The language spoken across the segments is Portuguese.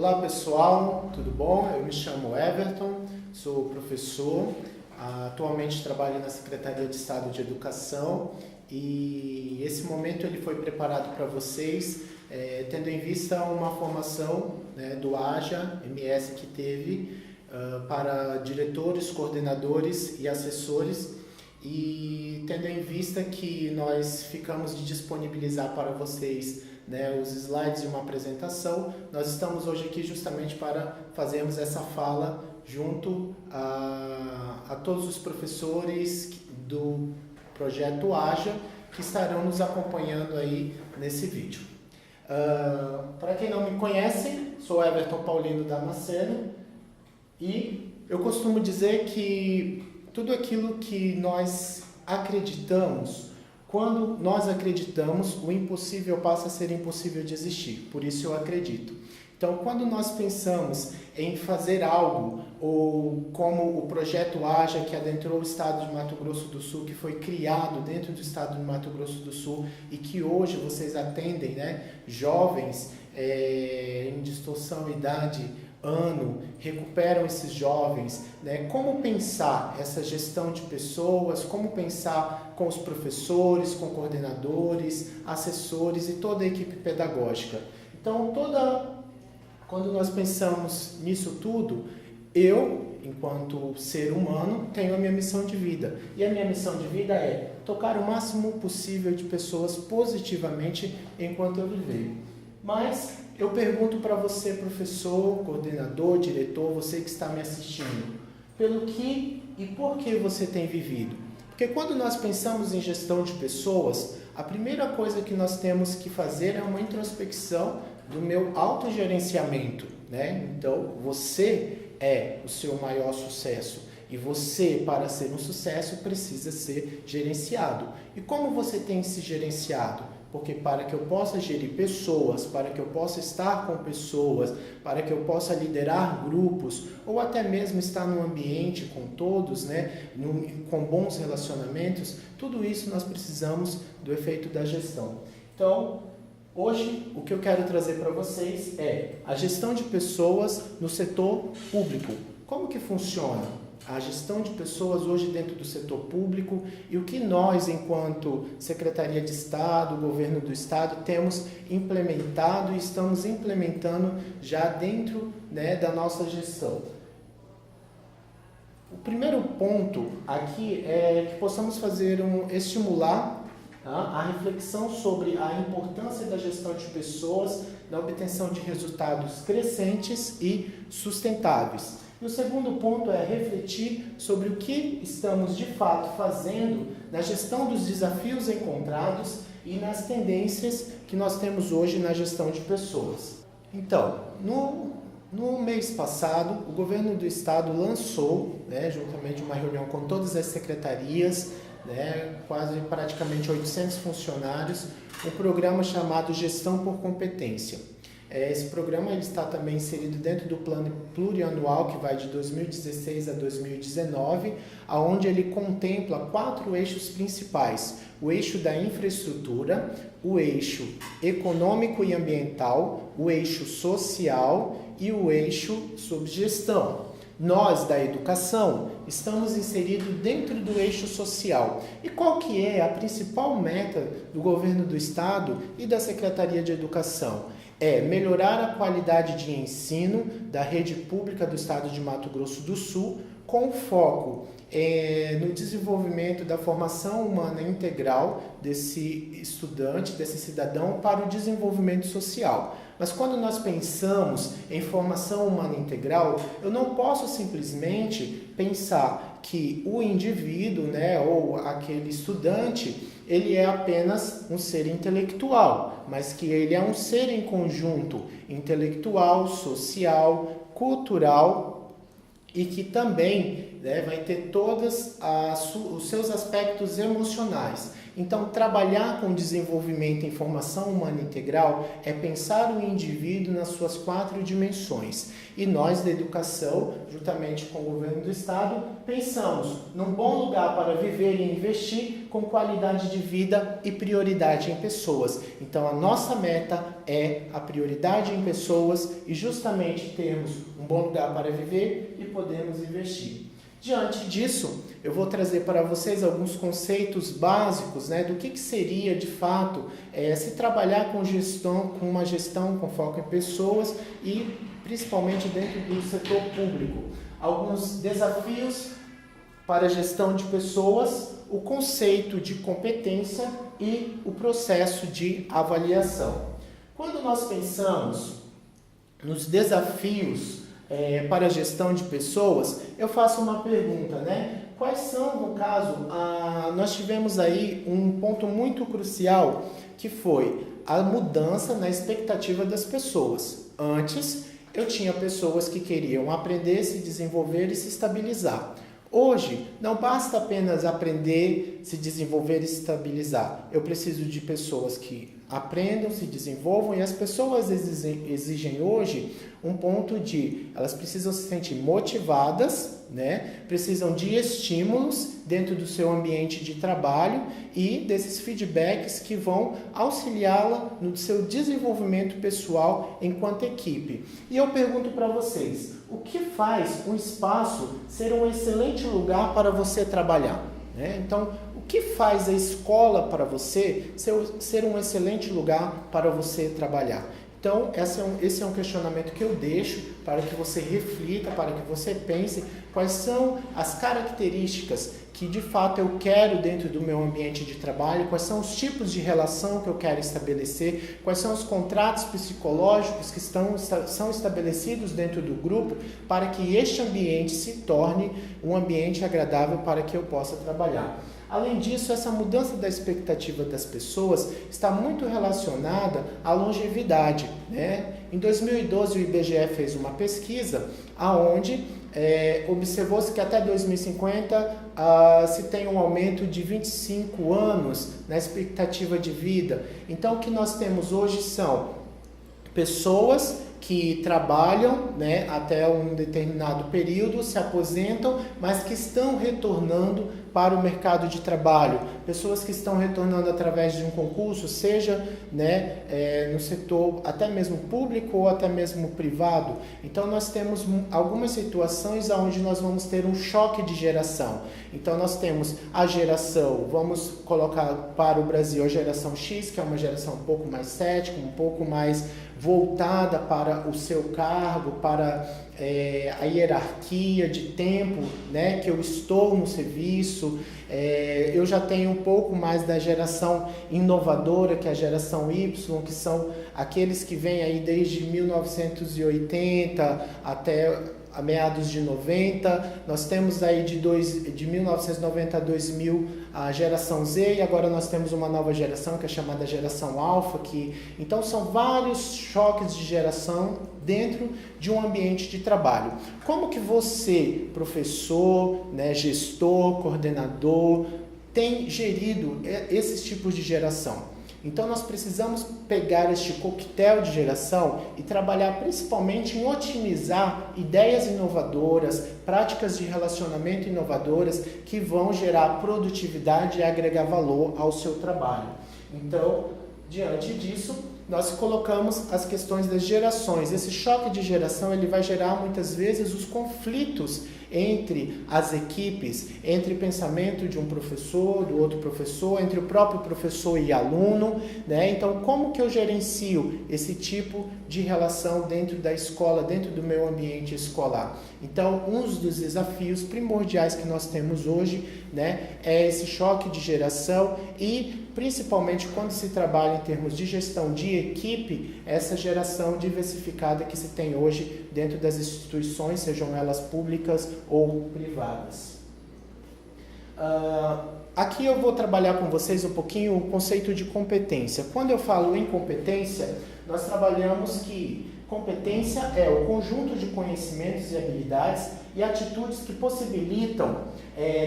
Olá pessoal, tudo bom? Eu me chamo Everton, sou professor, atualmente trabalho na Secretaria de Estado de Educação e esse momento ele foi preparado para vocês, tendo em vista uma formação, né, do AJA MS que teve para diretores, coordenadores e assessores, e tendo em vista que nós ficamos de disponibilizar para vocês, né, os slides de uma apresentação, nós estamos hoje aqui justamente para fazermos essa fala junto a todos os professores do projeto AJA que estarão nos acompanhando aí nesse vídeo. Para quem não me conhece, sou Everton Paulino Damasceno e eu costumo dizer que tudo aquilo que nós acreditamos, quando nós acreditamos, o impossível passa a ser impossível de existir. Por isso eu acredito. Então, quando nós pensamos em fazer algo, ou como o projeto AJA, que adentrou o estado de Mato Grosso do Sul, que foi criado dentro do estado de Mato Grosso do Sul e que hoje vocês atendem, né, jovens em distorção, idade, ano, recuperam esses jovens, né? Como pensar essa gestão de pessoas, como pensar com os professores, com coordenadores, assessores e toda a equipe pedagógica. Então, quando nós pensamos nisso tudo, eu, enquanto ser humano, tenho a minha missão de vida. E a minha missão de vida é tocar o máximo possível de pessoas positivamente enquanto eu viver. Mas eu pergunto para você, professor, coordenador, diretor, você que está me assistindo, pelo que e por que você tem vivido? Porque quando nós pensamos em gestão de pessoas, a primeira coisa que nós temos que fazer é uma introspecção do meu autogerenciamento, né? Então, você é o seu maior sucesso e você, para ser um sucesso, precisa ser gerenciado. E como você tem se gerenciado? Porque para que eu possa gerir pessoas, para que eu possa estar com pessoas, para que eu possa liderar grupos, ou até mesmo estar num ambiente com todos, né, com bons relacionamentos, tudo isso nós precisamos do efeito da gestão. Então, hoje o que eu quero trazer para vocês é a gestão de pessoas no setor público. Como que funciona a gestão de pessoas hoje dentro do setor público e o que nós, enquanto Secretaria de Estado, Governo do Estado, temos implementado e estamos implementando já dentro, né, da nossa gestão. O primeiro ponto aqui é que possamos estimular a reflexão sobre a importância da gestão de pessoas na obtenção de resultados crescentes e sustentáveis. E o segundo ponto é refletir sobre o que estamos de fato fazendo na gestão dos desafios encontrados e nas tendências que nós temos hoje na gestão de pessoas. Então, no mês passado, o Governo do Estado lançou, né, juntamente uma reunião com todas as secretarias, né, praticamente 800 funcionários, um programa chamado Gestão por Competência. Esse programa ele está também inserido dentro do plano plurianual que vai de 2016 a 2019, onde ele contempla 4 eixos principais: o eixo da infraestrutura, o eixo econômico e ambiental, o eixo social e o eixo sob gestão. Nós, da educação, estamos inseridos dentro do eixo social. E qual que é a principal meta do Governo do Estado e da Secretaria de Educação? É melhorar a qualidade de ensino da rede pública do Estado de Mato Grosso do Sul, com foco no desenvolvimento da formação humana integral desse estudante, desse cidadão, para o desenvolvimento social. Mas quando nós pensamos em formação humana integral, eu não posso simplesmente pensar que o indivíduo, né, ou aquele estudante, ele é apenas um ser intelectual, mas que ele é um ser em conjunto intelectual, social, cultural e que também, né, vai ter todos os seus aspectos emocionais. Então, trabalhar com desenvolvimento em formação humana integral é pensar o indivíduo nas suas 4 dimensões. E nós, da educação, juntamente com o governo do estado, pensamos num bom lugar para viver e investir com qualidade de vida e prioridade em pessoas. Então, a nossa meta é a prioridade em pessoas e justamente termos um bom lugar para viver e podermos investir. Diante disso, eu vou trazer para vocês alguns conceitos básicos, né, do que seria de fato se trabalhar com uma gestão com foco em pessoas e principalmente dentro do setor público. Alguns desafios para a gestão de pessoas, o conceito de competência e o processo de avaliação. Quando nós pensamos nos desafios para a gestão de pessoas, eu faço uma pergunta, né? Quais são, no caso, nós tivemos aí um ponto muito crucial, que foi a mudança na expectativa das pessoas. Antes, eu tinha pessoas que queriam aprender, se desenvolver e se estabilizar. Hoje, não basta apenas aprender, se desenvolver e se estabilizar. Eu preciso de pessoas que aprendam, se desenvolvam, e as pessoas exigem hoje um ponto de, elas precisam se sentir motivadas, né? Precisam de estímulos dentro do seu ambiente de trabalho e desses feedbacks que vão auxiliá-la no seu desenvolvimento pessoal enquanto equipe. E eu pergunto para vocês, o que faz um espaço ser um excelente lugar para você trabalhar, né? Então, o que faz a escola para você ser um excelente lugar para você trabalhar? Então, esse é um questionamento que eu deixo para que você reflita, para que você pense quais são as características que de fato eu quero dentro do meu ambiente de trabalho, quais são os tipos de relação que eu quero estabelecer, quais são os contratos psicológicos que são estabelecidos dentro do grupo para que este ambiente se torne um ambiente agradável para que eu possa trabalhar. Além disso, essa mudança da expectativa das pessoas está muito relacionada à longevidade, né? Em 2012, o IBGE fez uma pesquisa onde observou-se que até 2050 se tem um aumento de 25 anos na expectativa de vida. Então, o que nós temos hoje são pessoas que trabalham, né, até um determinado período, se aposentam, mas que estão retornando para o mercado de trabalho. Pessoas que estão retornando através de um concurso, seja, né, no setor até mesmo público ou até mesmo privado. Então, nós temos algumas situações onde nós vamos ter um choque de geração. Então, nós temos a geração, vamos colocar para o Brasil a geração X, que é uma geração um pouco mais cética, um pouco mais voltada para o seu cargo, para a hierarquia de tempo, né, que eu estou no serviço. Eu já tenho um pouco mais da geração inovadora, que é a geração Y, que são aqueles que vêm aí desde 1980 até a meados de 90, nós temos aí de 1990 a 2000 a geração Z, e agora nós temos uma nova geração que é chamada geração Alpha, então são vários choques de geração dentro de um ambiente de trabalho. Como que você, professor, né, gestor, coordenador, tem gerido esses tipos de geração? Então, nós precisamos pegar este coquetel de geração e trabalhar principalmente em otimizar ideias inovadoras, práticas de relacionamento inovadoras que vão gerar produtividade e agregar valor ao seu trabalho. Então, diante disso, nós colocamos as questões das gerações. Esse choque de geração ele vai gerar muitas vezes os conflitos entre as equipes, entre o pensamento de um professor, do outro professor, entre o próprio professor e aluno, né? Então, como que eu gerencio esse tipo de relação dentro da escola, dentro do meu ambiente escolar? Então, um dos desafios primordiais que nós temos hoje, né, é esse choque de geração e, principalmente, quando se trabalha em termos de gestão de equipe, essa geração diversificada que se tem hoje dentro das instituições, sejam elas públicas ou privadas. Aqui eu vou trabalhar com vocês um pouquinho o conceito de competência. Quando eu falo em competência, nós trabalhamos que Competência é o conjunto de conhecimentos e habilidades e atitudes que possibilitam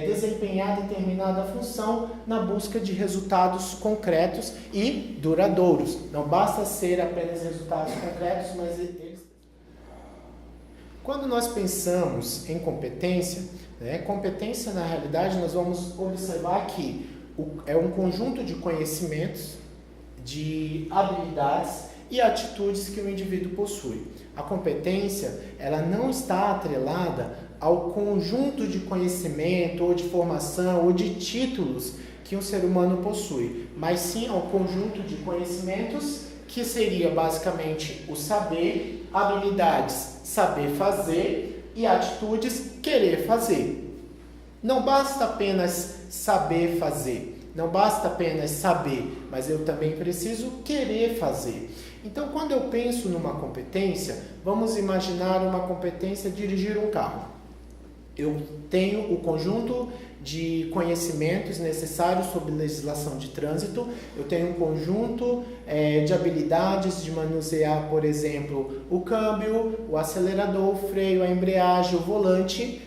desempenhar determinada função na busca de resultados concretos e duradouros. Não basta ser apenas resultados concretos, mas eles... Quando nós pensamos em competência, competência na realidade nós vamos observar que é um conjunto de conhecimentos, de habilidades e atitudes que o indivíduo possui. A competência, ela não está atrelada ao conjunto de conhecimento ou de formação ou de títulos que um ser humano possui, mas sim ao conjunto de conhecimentos que seria basicamente o saber, habilidades, saber fazer e atitudes, querer fazer. Não basta apenas saber fazer, não basta apenas saber, mas eu também preciso querer fazer. Então, quando eu penso numa competência, vamos imaginar uma competência dirigir um carro. Eu tenho o conjunto de conhecimentos necessários sobre legislação de trânsito, eu tenho um conjunto de habilidades de manusear, por exemplo, o câmbio, o acelerador, o freio, a embreagem, o volante,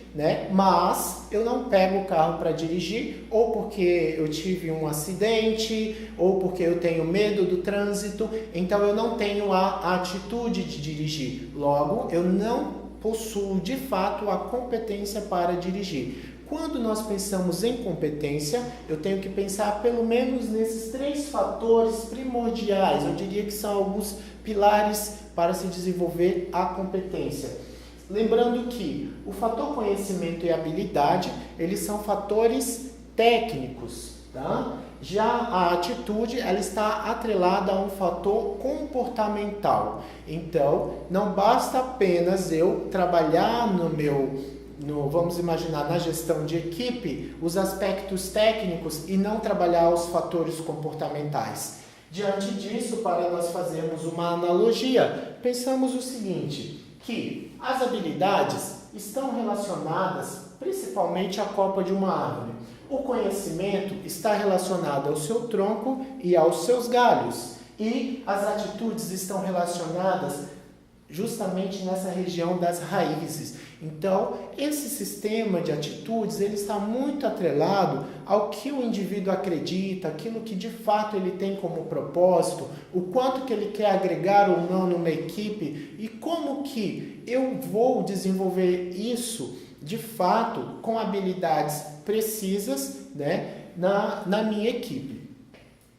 mas eu não pego o carro para dirigir, ou porque eu tive um acidente, ou porque eu tenho medo do trânsito, então eu não tenho a atitude de dirigir. Logo, eu não possuo de fato a competência para dirigir. Quando nós pensamos em competência, eu tenho que pensar pelo menos nesses 3 fatores primordiais. Eu diria que são alguns pilares para se desenvolver a competência. Lembrando que o fator conhecimento e habilidade, eles são fatores técnicos, tá? Já a atitude, ela está atrelada a um fator comportamental. Então, não basta apenas eu trabalhar vamos imaginar, na gestão de equipe, os aspectos técnicos e não trabalhar os fatores comportamentais. Diante disso, para nós fazermos uma analogia, pensamos o seguinte, que as habilidades estão relacionadas principalmente à copa de uma árvore. O conhecimento está relacionado ao seu tronco e aos seus galhos. E as atitudes estão relacionadas justamente nessa região das raízes. Então, esse sistema de atitudes, ele está muito atrelado ao que o indivíduo acredita, aquilo que de fato ele tem como propósito, o quanto que ele quer agregar ou não numa equipe e como que eu vou desenvolver isso de fato com habilidades precisas, na minha equipe.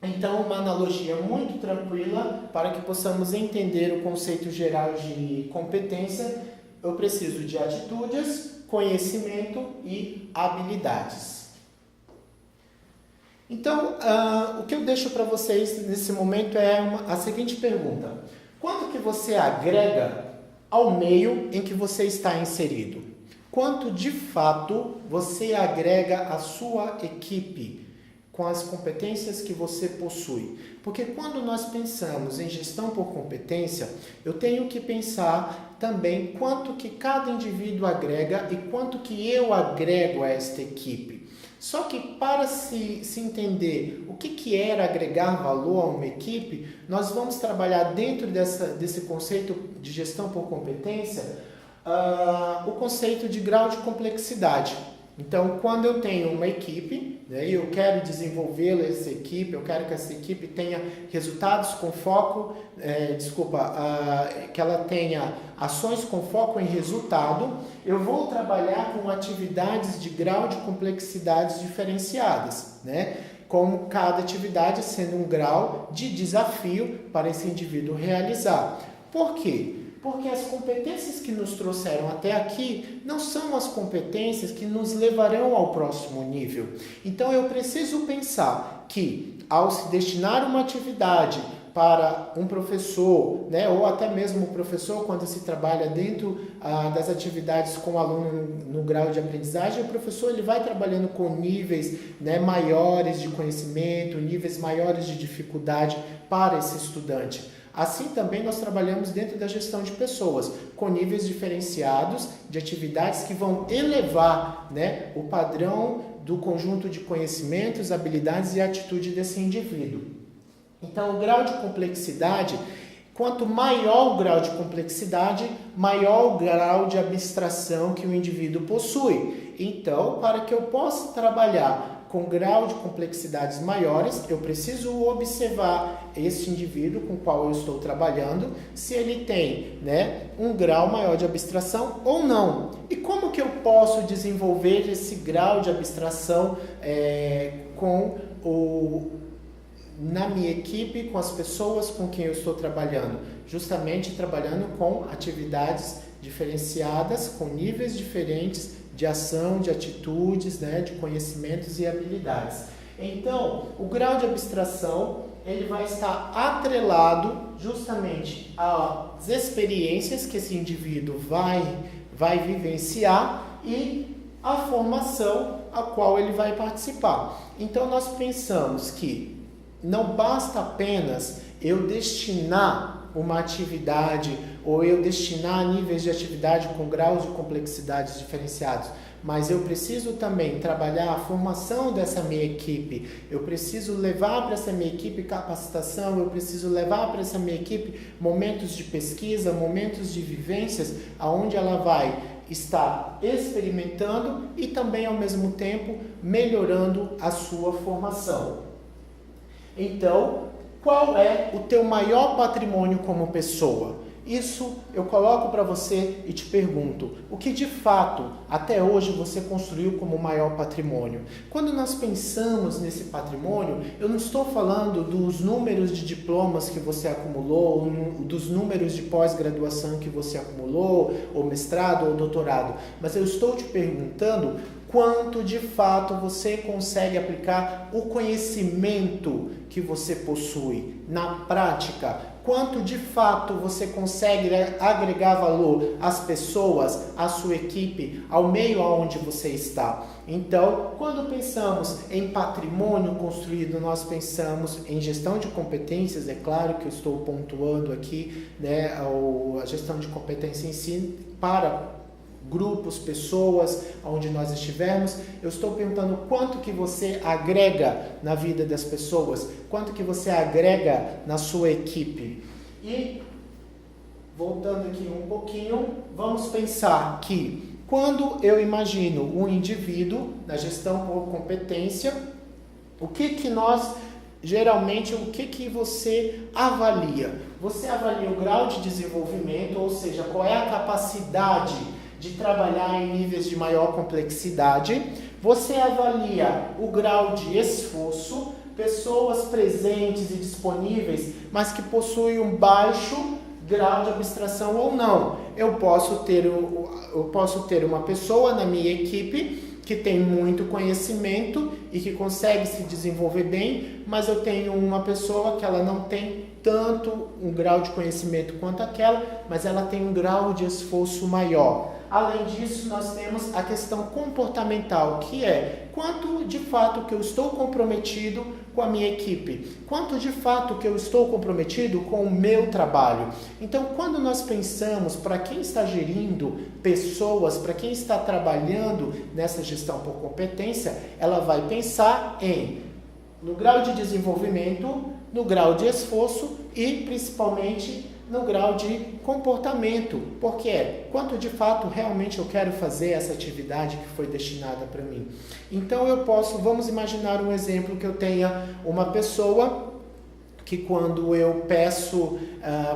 Então, uma analogia muito tranquila para que possamos entender o conceito geral de competência. Eu preciso de atitudes, conhecimento e habilidades. Então, o que eu deixo para vocês nesse momento é a seguinte pergunta. Quanto que você agrega ao meio em que você está inserido? Quanto de fato você agrega à sua equipe com as competências que você possui? Porque quando nós pensamos em gestão por competência, eu tenho que pensar também quanto que cada indivíduo agrega e quanto que eu agrego a esta equipe. Só que para se entender o que era agregar valor a uma equipe, nós vamos trabalhar dentro desse conceito de gestão por competência, o conceito de grau de complexidade. Então, quando eu tenho uma equipe, eu quero desenvolver essa equipe, eu quero que essa equipe tenha resultados com foco, que ela tenha ações com foco em resultado, eu vou trabalhar com atividades de grau de complexidades diferenciadas, como cada atividade sendo um grau de desafio para esse indivíduo realizar. Por quê? Porque as competências que nos trouxeram até aqui não são as competências que nos levarão ao próximo nível. Então, eu preciso pensar que, ao se destinar uma atividade para um professor, ou até mesmo o professor, quando se trabalha dentro das atividades com o aluno no grau de aprendizagem, o professor ele vai trabalhando com níveis maiores de conhecimento, níveis maiores de dificuldade para esse estudante. Assim também nós trabalhamos dentro da gestão de pessoas, com níveis diferenciados de atividades que vão elevar o padrão do conjunto de conhecimentos, habilidades e atitude desse indivíduo. Então, o grau de complexidade, Quanto maior o grau de complexidade, maior o grau de abstração que o indivíduo possui. Então, para que eu possa trabalhar com grau de complexidades maiores, eu preciso observar esse indivíduo com o qual eu estou trabalhando, se ele tem, um grau maior de abstração ou não. E como que eu posso desenvolver esse grau de abstração na minha equipe, com as pessoas com quem eu estou trabalhando? Justamente trabalhando com atividades diferenciadas, com níveis diferentes de ação, de atitudes, de conhecimentos e habilidades. Então, o grau de abstração ele vai estar atrelado justamente às experiências que esse indivíduo vai vivenciar e à formação a qual ele vai participar. Então, nós pensamos que não basta apenas eu destinar uma atividade ou eu destinar níveis de atividade com graus de complexidades diferenciados, mas eu preciso também trabalhar a formação dessa minha equipe, eu preciso levar para essa minha equipe capacitação, eu preciso levar para essa minha equipe momentos de pesquisa, momentos de vivências, onde ela vai estar experimentando e também ao mesmo tempo melhorando a sua formação. Então, qual é o teu maior patrimônio como pessoa? Isso eu coloco para você e te pergunto, o que de fato até hoje você construiu como maior patrimônio? Quando nós pensamos nesse patrimônio, eu não estou falando dos números de diplomas que você acumulou, dos números de pós-graduação que você acumulou, ou mestrado ou doutorado, mas eu estou te perguntando quanto de fato você consegue aplicar o conhecimento que você possui na prática, quanto de fato você consegue agregar valor às pessoas, à sua equipe, ao meio onde você está. Então, quando pensamos em patrimônio construído, nós pensamos em gestão de competências, é claro que eu estou pontuando aqui, a gestão de competência em si para grupos, pessoas, onde nós estivermos. Eu estou perguntando quanto que você agrega na vida das pessoas, quanto que você agrega na sua equipe. E, voltando aqui um pouquinho, vamos pensar que quando eu imagino um indivíduo na gestão por competência, o que nós, geralmente, o que você avalia? Você avalia o grau de desenvolvimento, ou seja, qual é a capacidade de trabalhar em níveis de maior complexidade. Você avalia o grau de esforço, pessoas presentes e disponíveis, mas que possuem um baixo grau de abstração ou não. Eu posso ter uma pessoa na minha equipe que tem muito conhecimento e que consegue se desenvolver bem, mas eu tenho uma pessoa que ela não tem tanto um grau de conhecimento quanto aquela, mas ela tem um grau de esforço maior. Além disso, nós temos a questão comportamental, que é quanto de fato que eu estou comprometido com a minha equipe, quanto de fato que eu estou comprometido com o meu trabalho. Então, quando nós pensamos para quem está gerindo pessoas, para quem está trabalhando nessa gestão por competência, ela vai pensar no grau de desenvolvimento, no grau de esforço e principalmente no grau de comportamento, porque quanto de fato realmente eu quero fazer essa atividade que foi destinada para mim. Então vamos imaginar um exemplo que eu tenha uma pessoa que quando eu peço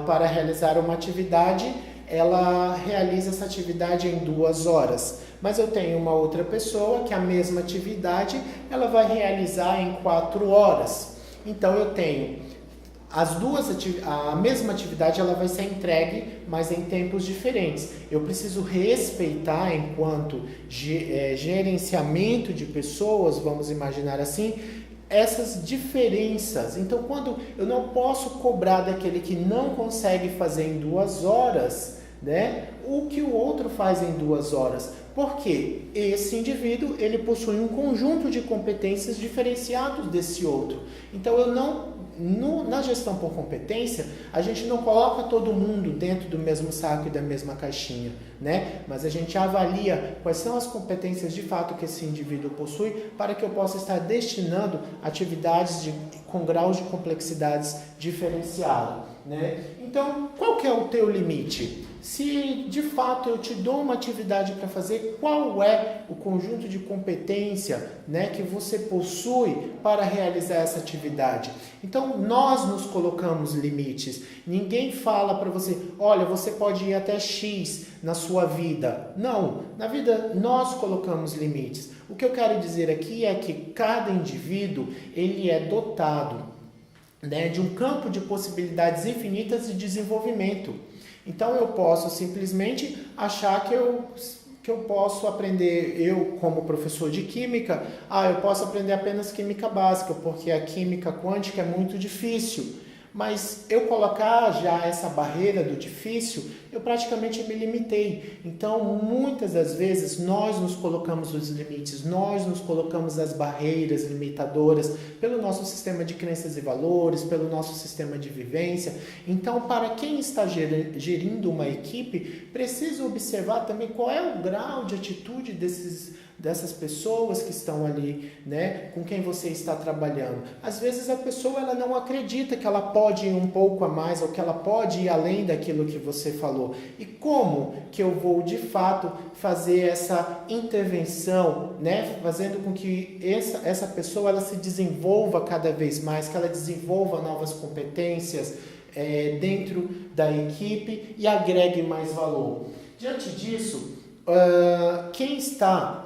para realizar uma atividade, ela realiza essa atividade em 2 horas. Mas eu tenho uma outra pessoa que a mesma atividade ela vai realizar em 4 horas. Então eu tenho a mesma atividade ela vai ser entregue, mas em tempos diferentes. Eu preciso respeitar, enquanto gerenciamento de pessoas, vamos imaginar assim, essas diferenças. Então, quando eu não posso cobrar daquele que não consegue fazer em 2 horas, o que o outro faz em 2 horas. Porque esse indivíduo ele possui um conjunto de competências diferenciados desse outro. Então, na gestão por competência, a gente não coloca todo mundo dentro do mesmo saco e da mesma caixinha, mas a gente avalia quais são as competências de fato que esse indivíduo possui para que eu possa estar destinando atividades com graus de complexidades diferenciados. né? Então, qual que é o teu limite? Se de fato eu te dou uma atividade para fazer, qual é o conjunto de competência, né, que você possui para realizar essa atividade? Então, nós nos colocamos limites. Ninguém fala para você, olha, você pode ir até X na sua vida. Não, na vida nós colocamos limites. O que eu quero dizer aqui é que cada indivíduo, ele é dotado, né, de um campo de possibilidades infinitas de desenvolvimento. Então eu posso simplesmente achar que eu posso aprender, eu como professor de química, eu posso aprender apenas química básica, porque a química quântica é muito difícil. Mas eu colocar já essa barreira do difícil, eu praticamente me limitei. Então, muitas das vezes, nós nos colocamos os limites, nós nos colocamos as barreiras limitadoras pelo nosso sistema de crenças e valores, pelo nosso sistema de vivência. Então, para quem está gerindo uma equipe, precisa observar também qual é o grau de atitude dessas pessoas que estão ali, né, com quem você está trabalhando. Às vezes a pessoa ela não acredita que ela pode ir um pouco a mais ou que ela pode ir além daquilo que você falou. E como que eu vou de fato fazer essa intervenção, né, fazendo com que essa pessoa ela se desenvolva cada vez mais, que ela desenvolva novas competências dentro da equipe e agregue mais valor. Diante disso, quem está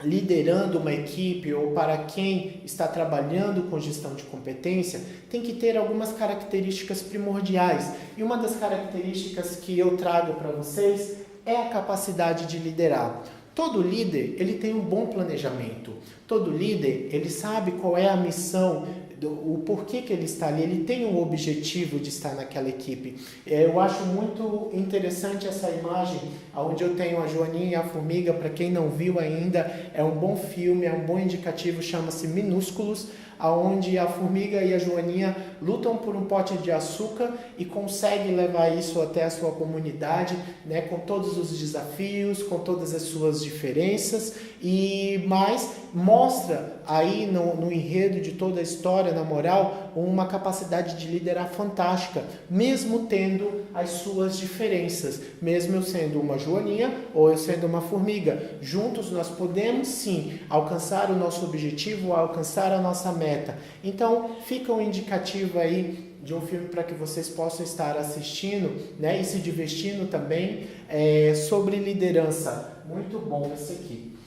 liderando uma equipe ou para quem está trabalhando com gestão de competência, tem que ter algumas características primordiais. E uma das características que eu trago para vocês é a capacidade de liderar. Todo líder, ele tem um bom planejamento. Todo líder, ele sabe qual é a missão, o porquê que ele está ali, ele tem um objetivo de estar naquela equipe. Eu acho muito interessante essa imagem, onde eu tenho a Joaninha e a Formiga. Para quem não viu ainda, é um bom filme, é um bom indicativo, chama-se Minúsculos, onde a Formiga e a Joaninha lutam por um pote de açúcar e conseguem levar isso até a sua comunidade, né, com todos os desafios, com todas as suas diferenças, e mais mostra aí no enredo de toda a história, na moral, uma capacidade de liderar fantástica, mesmo tendo as suas diferenças, mesmo eu sendo uma Joaninha ou eu sendo uma Formiga. Juntos nós podemos sim alcançar o nosso objetivo, alcançar a nossa meta. Então fica um indicativo aí de um filme para que vocês possam estar assistindo, né, e se divertindo também, sobre liderança. Muito bom esse aqui.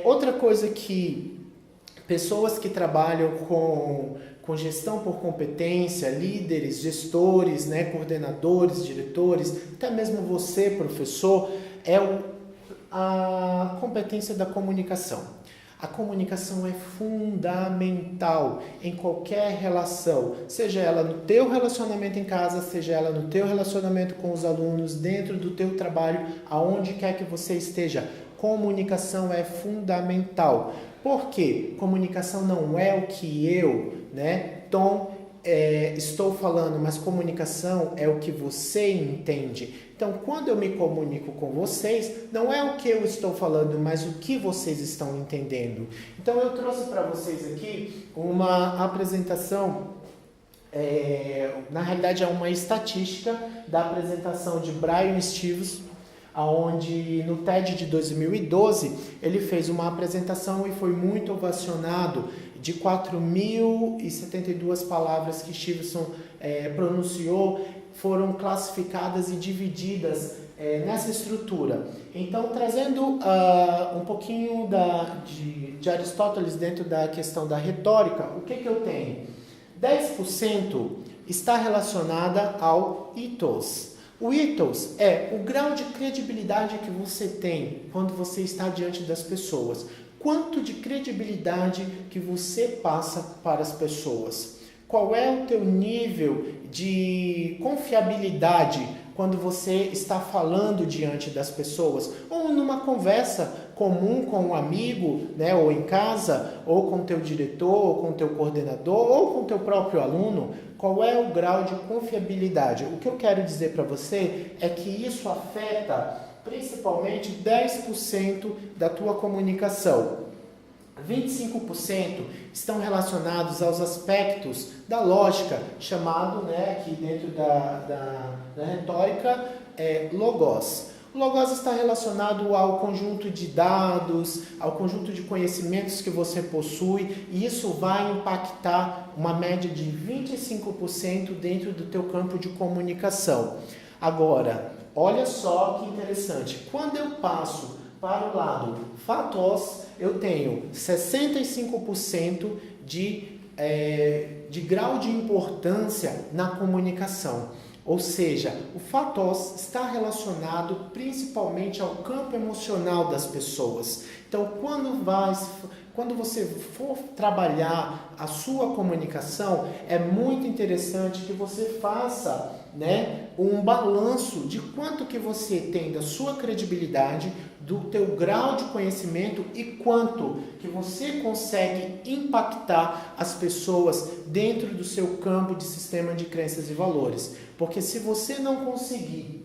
Outra coisa que pessoas que trabalham com gestão por competência, líderes, gestores, né, coordenadores, diretores, até mesmo você, professor, é a competência da comunicação. A comunicação é fundamental em qualquer relação, seja ela no teu relacionamento em casa, seja ela no teu relacionamento com os alunos, dentro do teu trabalho, aonde quer que você esteja. Comunicação é fundamental. Por quê? Comunicação não é o que eu, né, Tom, estou falando, mas comunicação é o que você entende. Então, quando eu me comunico com vocês, não é o que eu estou falando, mas o que vocês estão entendendo. Então, eu trouxe para vocês aqui uma apresentação, na realidade é uma estatística da apresentação de Brian Stevens, onde no TED de 2012 ele fez uma apresentação e foi muito ovacionado. De 4.072 palavras que Stevenson pronunciou, foram classificadas e divididas nessa estrutura. Então, trazendo um pouquinho de Aristóteles dentro da questão da retórica, o que eu tenho? 10% está relacionada ao ethos. O ethos é o grau de credibilidade que você tem quando você está diante das pessoas. Quanto de credibilidade que você passa para as pessoas? Qual é o teu nível de confiabilidade quando você está falando diante das pessoas? Ou numa conversa comum com um amigo, né, ou em casa, ou com o teu diretor, ou com o teu coordenador, ou com o teu próprio aluno? Qual é o grau de confiabilidade? O que eu quero dizer para você é que isso afeta principalmente 10% da tua comunicação. 25% estão relacionados aos aspectos da lógica, chamado, aqui dentro da retórica, logos. O logos está relacionado ao conjunto de dados, ao conjunto de conhecimentos que você possui, e isso vai impactar uma média de 25% dentro do teu campo de comunicação. Agora, olha só que interessante, quando eu passo para o lado fatos, eu tenho 65% de grau de importância na comunicação. Ou seja, o fatos está relacionado principalmente ao campo emocional das pessoas. Então, quando você for trabalhar a sua comunicação, é muito interessante que você faça, um balanço de quanto que você tem da sua credibilidade, do teu grau de conhecimento e quanto que você consegue impactar as pessoas dentro do seu campo de sistema de crenças e valores. Porque se você não conseguir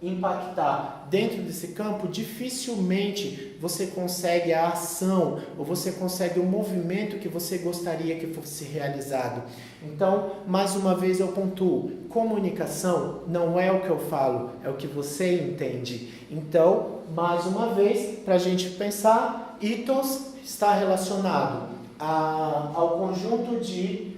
impactar dentro desse campo, dificilmente você consegue a ação ou você consegue o movimento que você gostaria que fosse realizado. Então, mais uma vez eu pontuo, comunicação não é o que eu falo, é o que você entende. Então, mais uma vez, para a gente pensar, ethos está relacionado ao conjunto de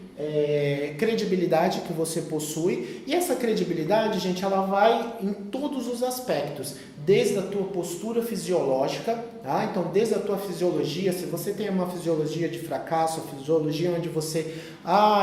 credibilidade que você possui, e essa credibilidade, gente, ela vai em todos os aspectos, desde a tua postura fisiológica, tá? Então, desde a tua fisiologia, se você tem uma fisiologia de fracasso, a fisiologia onde você,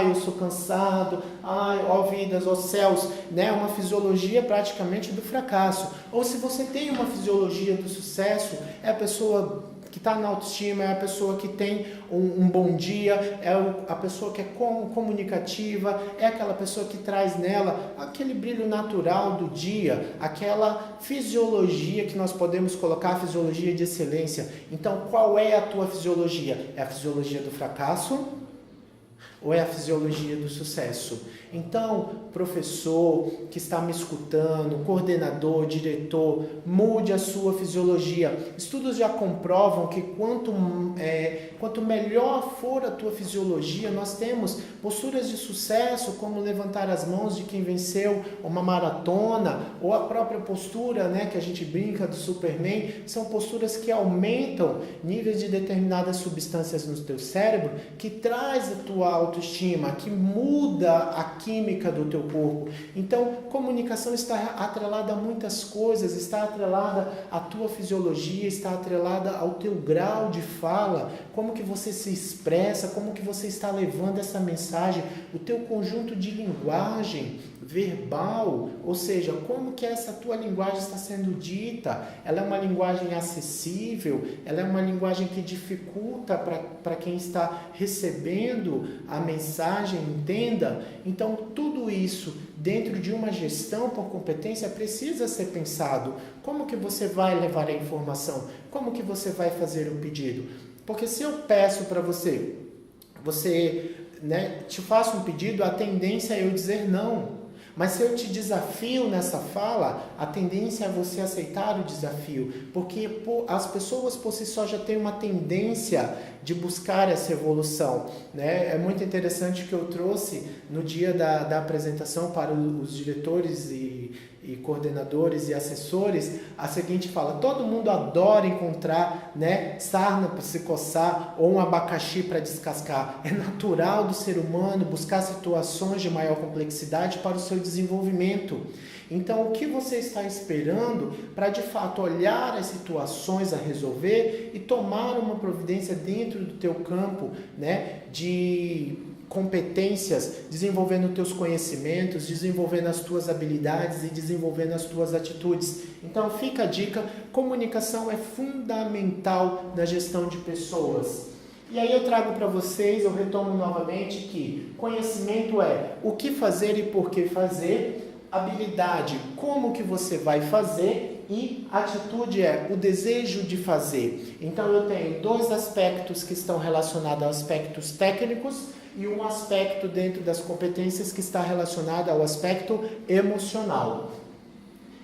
eu sou cansado, ó vidas, ó céus, uma fisiologia praticamente do fracasso, ou se você tem uma fisiologia do sucesso, é a pessoa que está na autoestima, é a pessoa que tem um bom dia, é a pessoa que é comunicativa, é aquela pessoa que traz nela aquele brilho natural do dia, aquela fisiologia que nós podemos colocar, a fisiologia de excelência. Então, qual é a tua fisiologia? É a fisiologia do fracasso ou é a fisiologia do sucesso? Então, professor que está me escutando, coordenador, diretor, mude a sua fisiologia. Estudos já comprovam que quanto melhor for a tua fisiologia, nós temos posturas de sucesso, como levantar as mãos de quem venceu uma maratona, ou a própria postura, que a gente brinca do Superman, são posturas que aumentam níveis de determinadas substâncias no teu cérebro, que traz a tua autoestima, que muda a química do teu corpo. Então, comunicação está atrelada a muitas coisas, está atrelada à tua fisiologia, está atrelada ao teu grau de fala, como que você se expressa, como que você está levando essa mensagem, o teu conjunto de linguagem verbal, ou seja, como que essa tua linguagem está sendo dita, ela é uma linguagem acessível, ela é uma linguagem que dificulta para quem está recebendo a mensagem, entenda. Então, tudo isso dentro de uma gestão por competência precisa ser pensado. Como que você vai levar a informação? Como que você vai fazer o pedido? Porque se eu peço para você te faço um pedido, a tendência é eu dizer não. Mas se eu te desafio nessa fala, a tendência é você aceitar o desafio, porque as pessoas por si só já têm uma tendência de buscar essa evolução, É muito interessante que eu trouxe no dia da apresentação para os diretores e coordenadores e assessores, a seguinte fala: todo mundo adora encontrar, sarna para se coçar ou um abacaxi para descascar. É natural do ser humano buscar situações de maior complexidade para o seu desenvolvimento. Então, o que você está esperando para, de fato, olhar as situações a resolver e tomar uma providência dentro do teu campo, de competências, desenvolvendo os teus conhecimentos, desenvolvendo as tuas habilidades e desenvolvendo as tuas atitudes. Então, fica a dica, comunicação é fundamental na gestão de pessoas. E aí eu trago para vocês, eu retomo novamente que conhecimento é o que fazer e por que fazer, habilidade, como que você vai fazer, e atitude é o desejo de fazer. Então eu tenho dois aspectos que estão relacionados a aspectos técnicos e um aspecto dentro das competências que está relacionado ao aspecto emocional.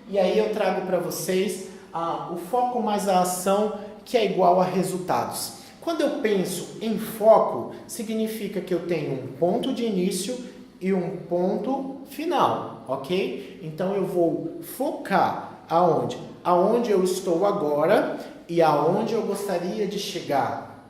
E aí eu trago para vocês o foco mais a ação, que é igual a resultados. Quando eu penso em foco, significa que eu tenho um ponto de início e um ponto final, ok? Então eu vou focar aonde? Aonde eu estou agora e aonde eu gostaria de chegar.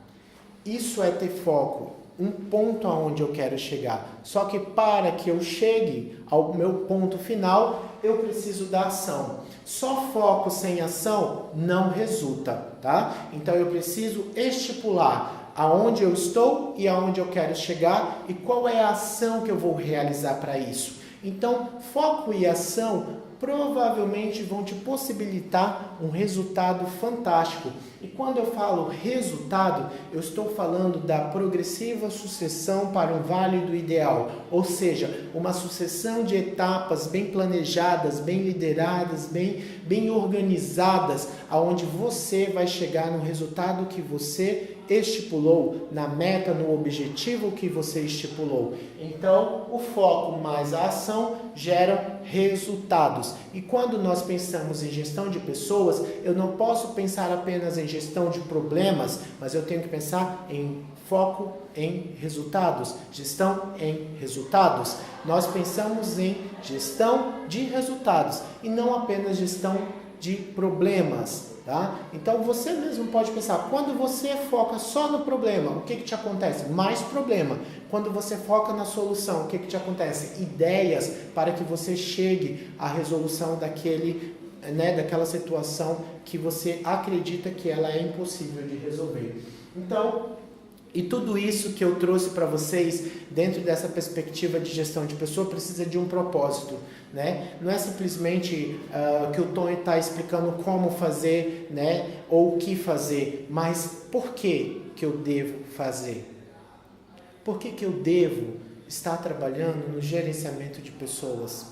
Isso é ter foco, um ponto aonde eu quero chegar. Só que para que eu chegue ao meu ponto final, eu preciso da ação. Só foco sem ação não resulta, tá? Então eu preciso estipular aonde eu estou e aonde eu quero chegar e qual é a ação que eu vou realizar para isso. Então, foco e ação provavelmente vão te possibilitar um resultado fantástico. E quando eu falo resultado, eu estou falando da progressiva sucessão para um vale do ideal, ou seja, uma sucessão de etapas bem planejadas, bem lideradas, bem organizadas, aonde você vai chegar no resultado que você estipulou, na meta, no objetivo que você estipulou. Então, o foco mais a ação geram resultados. E quando nós pensamos em gestão de pessoas, eu não posso pensar apenas em gestão de problemas, mas eu tenho que pensar em foco em resultados, gestão em resultados. Nós pensamos em gestão de resultados e não apenas gestão de problemas. Tá? Então você mesmo pode pensar, quando você foca só no problema, o que te acontece? Mais problema. Quando você foca na solução, o que te acontece? Ideias para que você chegue à resolução daquela situação que você acredita que ela é impossível de resolver. Então, e tudo isso que eu trouxe para vocês, dentro dessa perspectiva de gestão de pessoa, precisa de um propósito, né? Não é simplesmente que o Tony está explicando como fazer, né? Ou o que fazer, mas por que eu devo fazer? Por que eu devo estar trabalhando no gerenciamento de pessoas?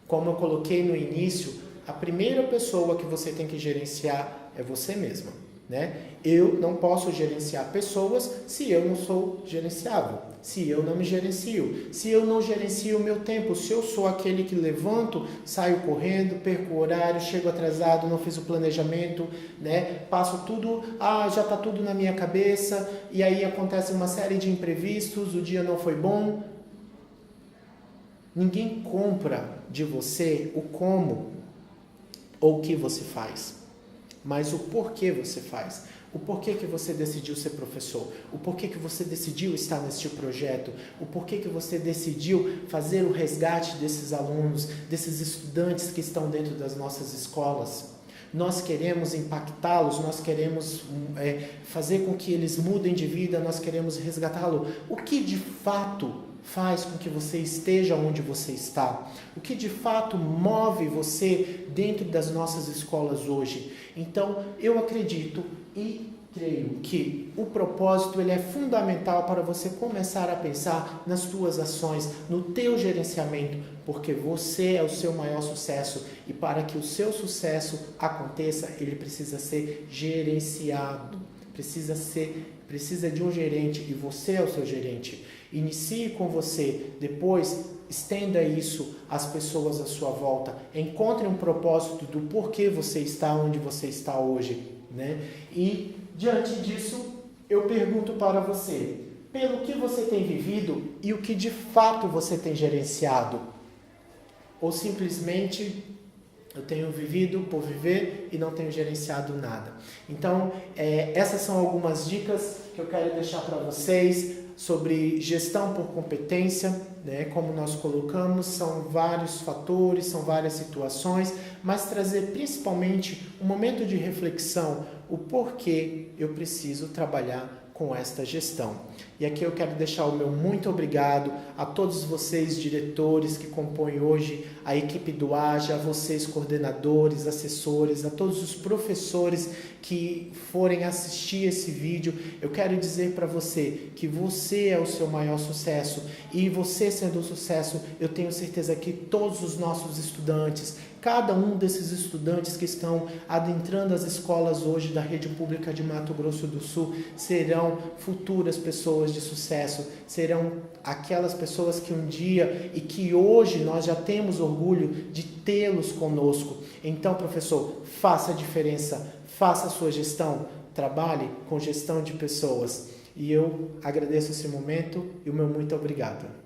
Como eu coloquei no início, a primeira pessoa que você tem que gerenciar é você mesma. Né? Eu não posso gerenciar pessoas se eu não sou gerenciável, se eu não me gerencio, se eu não gerencio o meu tempo, se eu sou aquele que levanto, saio correndo, perco o horário, chego atrasado, não fiz o planejamento, né? Passo tudo, já está tudo na minha cabeça, e aí acontece uma série de imprevistos, o dia não foi bom. Ninguém compra de você o como ou o que você faz, mas o porquê você faz, o porquê que você decidiu ser professor, o porquê que você decidiu estar neste projeto, o porquê que você decidiu fazer o resgate desses alunos, desses estudantes que estão dentro das nossas escolas. Nós queremos impactá-los, nós queremos fazer com que eles mudem de vida, nós queremos resgatá-lo. O que de fato faz com que você esteja onde você está? O que de fato move você dentro das nossas escolas hoje? Então, eu acredito e creio que o propósito ele é fundamental para você começar a pensar nas suas ações, no teu gerenciamento, porque você é o seu maior sucesso e para que o seu sucesso aconteça, ele precisa ser gerenciado, precisa de um gerente e você é o seu gerente. Inicie com você, depois estenda isso às pessoas à sua volta. Encontre um propósito do porquê você está onde você está hoje, né? E diante disso, eu pergunto para você, pelo que você tem vivido e o que de fato você tem gerenciado? Ou simplesmente eu tenho vivido por viver e não tenho gerenciado nada. Então, essas são algumas dicas que eu quero deixar para vocês sobre gestão por competência, né? Como nós colocamos, são vários fatores, são várias situações, mas trazer principalmente um momento de reflexão, o porquê eu preciso trabalhar com esta gestão. E aqui eu quero deixar o meu muito obrigado a todos vocês, diretores que compõem hoje a equipe do AJA, a vocês, coordenadores, assessores, a todos os professores que forem assistir esse vídeo. Eu quero dizer para você que você é o seu maior sucesso e você sendo um sucesso, eu tenho certeza que todos os nossos estudantes, cada um desses estudantes que estão adentrando as escolas hoje da rede pública de Mato Grosso do Sul serão futuras pessoas de sucesso, serão aquelas pessoas que um dia e que hoje nós já temos orgulho de tê-los conosco. Então, professor, faça a diferença, faça a sua gestão, trabalhe com gestão de pessoas. E eu agradeço esse momento e o meu muito obrigado.